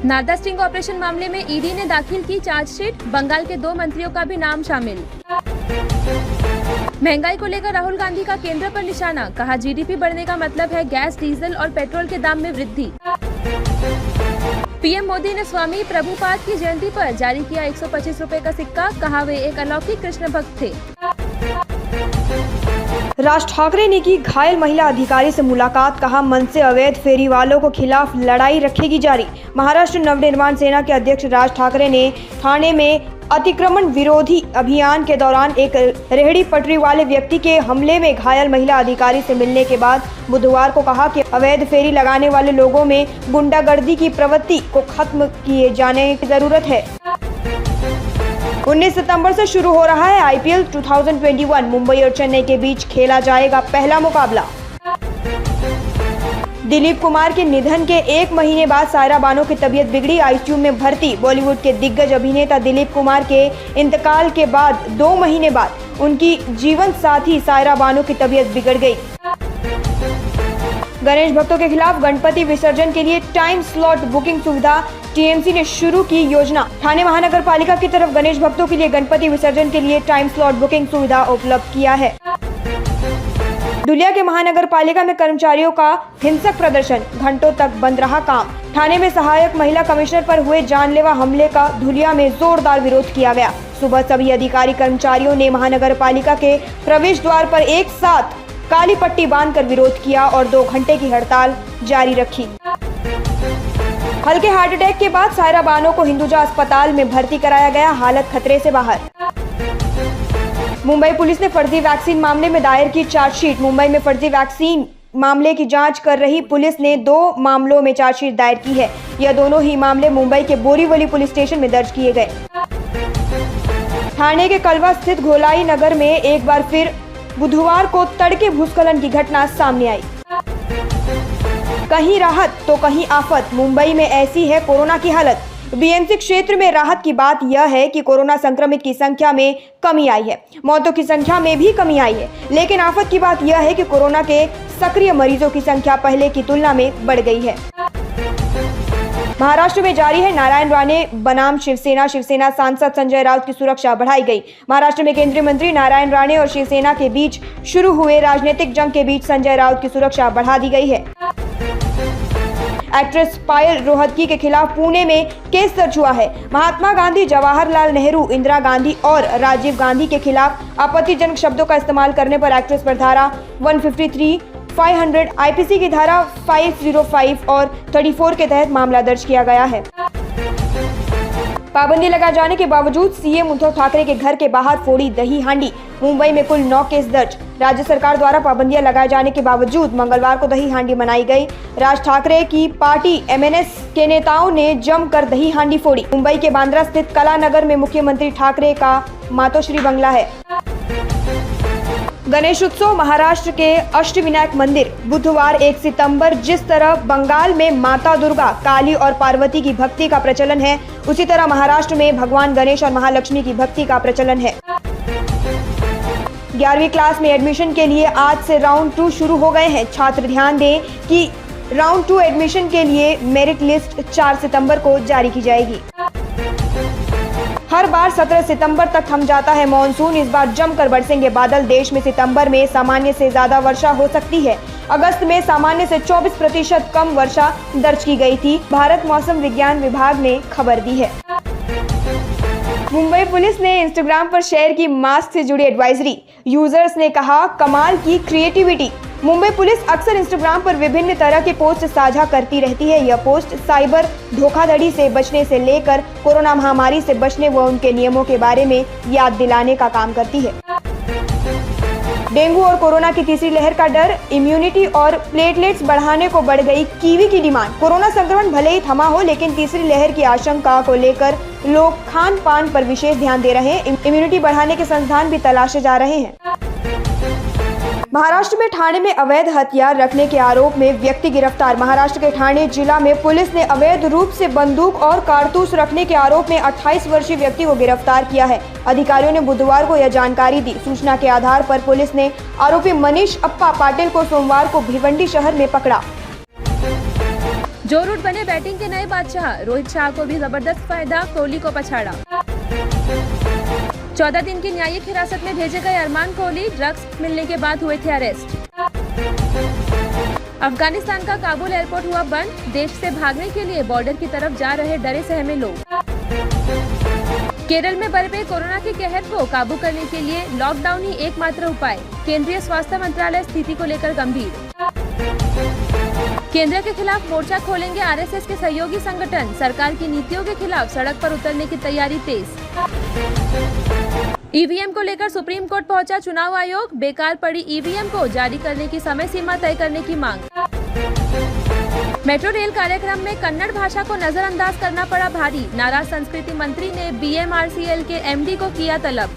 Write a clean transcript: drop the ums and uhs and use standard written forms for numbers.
Narada sting operation मामले में ED ने दाखिल की चार्जशीट, बंगाल के 2 मंत्रियों का भी नाम शामिल। महंगाई को लेकर राहुल गांधी का केंद्र पर निशाना, कहा जीडीपी बढ़ने का मतलब है गैस, डीजल और पेट्रोल के दाम में वृद्धि। पीएम मोदी ने स्वामी प्रभुपाद की जयंती पर जारी किया 125 रुपए का सिक्का, कहा वे एक अलौकिक कृष्ण भक्त थे। राज ठाकरे ने की घायल महिला अधिकारी से मुलाकात, कहा मन से अवैध फेरी वालों को खिलाफ लड़ाई रखेगी जारी। महाराष्ट्र नवनिर्माण सेना के अध्यक्ष राज ठाकरे ने ठाणे में अतिक्रमण विरोधी अभियान के दौरान एक रेहड़ी पटरी वाले व्यक्ति के हमले में घायल महिला अधिकारी से मिलने के बाद बुधवार को कहा कि अवैध फेरी लगाने वाले लोगों में गुंडागर्दी की प्रवृत्ति को खत्म किए जाने की जरूरत है। 19 सितंबर से शुरू हो रहा है आईपीएल 2021। मुंबई और चेन्नई के बीच खेला जाएगा पहला मुकाबला। दिलीप कुमार के निधन के 1 महीने बाद सायरा बानो की तबीयत बिगड़ी, आईसीयू में भर्ती। बॉलीवुड के दिग्गज अभिनेता दिलीप कुमार के इंतकाल के बाद 2 महीने बाद उनकी जीवन साथी सायरा बानो की तबीयत बिगड़ गई। गणेश भक्तों के खिलाफ गणपति विसर्जन के लिए टाइम स्लॉट बुकिंग सुविधा, टीएमसी ने शुरू की योजना। ठाणे महानगर पालिका की तरफ गणेश भक्तों के लिए गणपति विसर्जन के लिए टाइम स्लॉट बुकिंग सुविधा उपलब्ध किया है। धुलिया के महानगर पालिका में कर्मचारियों का हिंसक प्रदर्शन, घंटों तक बंद रहा काम। ठाणे में सहायक महिला कमिश्नर पर हुए जानलेवा हमले का धुलिया में जोरदार विरोध किया गया। सुबह सभी अधिकारी कर्मचारियों ने महानगर पालिका के प्रवेश द्वार पर एक साथ काली पट्टी बांधकर विरोध किया और 2 घंटे की हड़ताल जारी रखी। हल्के हार्ट अटैक के बाद सायरा बानो को हिंदुजा अस्पताल में भर्ती कराया गया, हालत खतरे से बाहर। मुंबई पुलिस ने फर्जी वैक्सीन मामले में दायर की चार्जशीट। मुंबई में फर्जी वैक्सीन मामले की जांच कर रही पुलिस ने 2 मामलों में चार्जशीट दायर की है। यह दोनों ही मामले मुंबई के बोरीवली पुलिस स्टेशन में दर्ज किए गए। ठाणे के कलवा स्थित घोलाई नगर में एक बार फिर बुधवार को तड़के भूस्खलन की घटना सामने आई। कहीं राहत तो कहीं आफत, मुंबई में ऐसी है कोरोना की हालत। बीएमसी क्षेत्र में राहत की बात यह है कि कोरोना संक्रमित की संख्या में कमी आई है, मौतों की संख्या में भी कमी आई है। लेकिन आफत की बात यह है कि कोरोना के सक्रिय मरीजों की संख्या पहले की तुलना में बढ़ गई है। महाराष्ट्र में जारी है नारायण राणे बनाम शिवसेना सांसद संजय राउत की सुरक्षा बढ़ाई गई। महाराष्ट्र में केंद्रीय मंत्री नारायण राणे और शिवसेना के बीच शुरू हुए राजनीतिक जंग के बीच संजय राउत की सुरक्षा बढ़ा दी गई है। एक्ट्रेस पायल रोहतगी के खिलाफ पुणे में केस दर्ज हुआ है। महात्मा गांधी, जवाहरलाल नेहरू, इंदिरा गांधी और राजीव गांधी के खिलाफ आपत्तिजनक शब्दों का इस्तेमाल करने पर एक्ट्रेस पर धारा 153, 500, आईपीसी की धारा 505 और 34 के तहत मामला दर्ज किया गया है। पाबंदी लगाए जाने के बावजूद सीएम उद्धव ठाकरे के घर के बाहर फोड़ी दही हांडी। मुंबई में कुल 9 केस दर्ज। राज्य सरकार द्वारा पाबंदियां लगाए जाने के बावजूद मंगलवार को दही हांडी मनाई गई। राज ठाकरे की पार्टी एमएनएस के नेताओं ने जमकर दही हांडी फोड़ी। मुंबई के बांद्रा स्थित कला नगर में मुख्यमंत्री ठाकरे का मातोश्री बंगला है। गणेश उत्सव, महाराष्ट्र के अष्टविनायक मंदिर। बुधवार 1 सितंबर जिस तरह बंगाल में माता दुर्गा, काली और पार्वती की भक्ति का प्रचलन है, उसी तरह महाराष्ट्र में भगवान गणेश और महालक्ष्मी की भक्ति का प्रचलन है। 11वीं क्लास में एडमिशन के लिए आज से राउंड 2 शुरू हो गए हैं। छात्र ध्यान दें कि राउंड 2 एडमिशन के लिए मेरिट लिस्ट 4 सितंबर को जारी की जाएगी। हर बार 17 सितंबर तक थम जाता है मॉनसून, इस बार जमकर बरसेंगे बादल। देश में सितंबर में सामान्य से ज्यादा वर्षा हो सकती है। अगस्त में सामान्य से 24% कम वर्षा दर्ज की गई थी, भारत मौसम विज्ञान विभाग ने खबर दी है। मुंबई पुलिस ने इंस्टाग्राम पर शेयर की मास्क से जुड़ी एडवाइजरी। यूजर्स ने कहा, कमाल की क्रिएटिविटी। मुंबई पुलिस अक्सर इंस्टाग्राम पर विभिन्न तरह के पोस्ट साझा करती रहती है। यह पोस्ट साइबर धोखाधड़ी से बचने से लेकर कोरोना महामारी से बचने व उनके नियमों के बारे में याद दिलाने का काम करती है। डेंगू और कोरोना की तीसरी लहर का डर, इम्यूनिटी और प्लेटलेट्स बढ़ाने को बढ़ गई कीवी की डिमांड। कोरोना संक्रमण भले ही थमा हो, लेकिन तीसरी लहर की आशंका को लेकर लोग खान पान पर विशेष ध्यान दे रहे हैं। इम्यूनिटी बढ़ाने के संस्थान भी तलाशे जा रहे हैं। महाराष्ट्र में ठाणे में अवैध हथियार रखने के आरोप में व्यक्ति गिरफ्तार। महाराष्ट्र के ठाणे जिला में पुलिस ने अवैध रूप से बंदूक और कारतूस रखने के आरोप में 28 वर्षीय व्यक्ति को गिरफ्तार किया है। अधिकारियों ने बुधवार को यह जानकारी दी। सूचना के आधार पर पुलिस ने आरोपी मनीष अप्पा पाटिल को सोमवार को भिवंडी शहर में पकड़ा। जो रूट बने बैटिंग के नए बादशाह, रोहित शाह को भी जबरदस्त फायदा, कोहली को पछाड़ा। 14 दिन की न्यायिक हिरासत में भेजे गए अरमान कोहली, ड्रग्स मिलने के बाद हुए थे अरेस्ट। अफगानिस्तान का काबुल एयरपोर्ट हुआ बंद, देश से भागने के लिए बॉर्डर की तरफ जा रहे डरे सहमे लोग। केरल में बरपे कोरोना के कहर को काबू करने के लिए लॉकडाउन ही एकमात्र उपाय, केंद्रीय स्वास्थ्य मंत्रालय स्थिति को लेकर गंभीर। केंद्र के खिलाफ मोर्चा खोलेंगे आरएसएस के सहयोगी संगठन, सरकार की नीतियों के खिलाफ सड़क पर उतरने की तैयारी तेज। ईवीएम को लेकर सुप्रीम कोर्ट पहुंचा चुनाव आयोग, बेकार पड़ी ईवीएम को जारी करने की समय सीमा तय करने की मांग। मेट्रो रेल कार्यक्रम में कन्नड़ भाषा को नजरअंदाज करना पड़ा भारी, नाराज संस्कृति मंत्री ने बीएमआरसीएल के एमडी को किया तलब।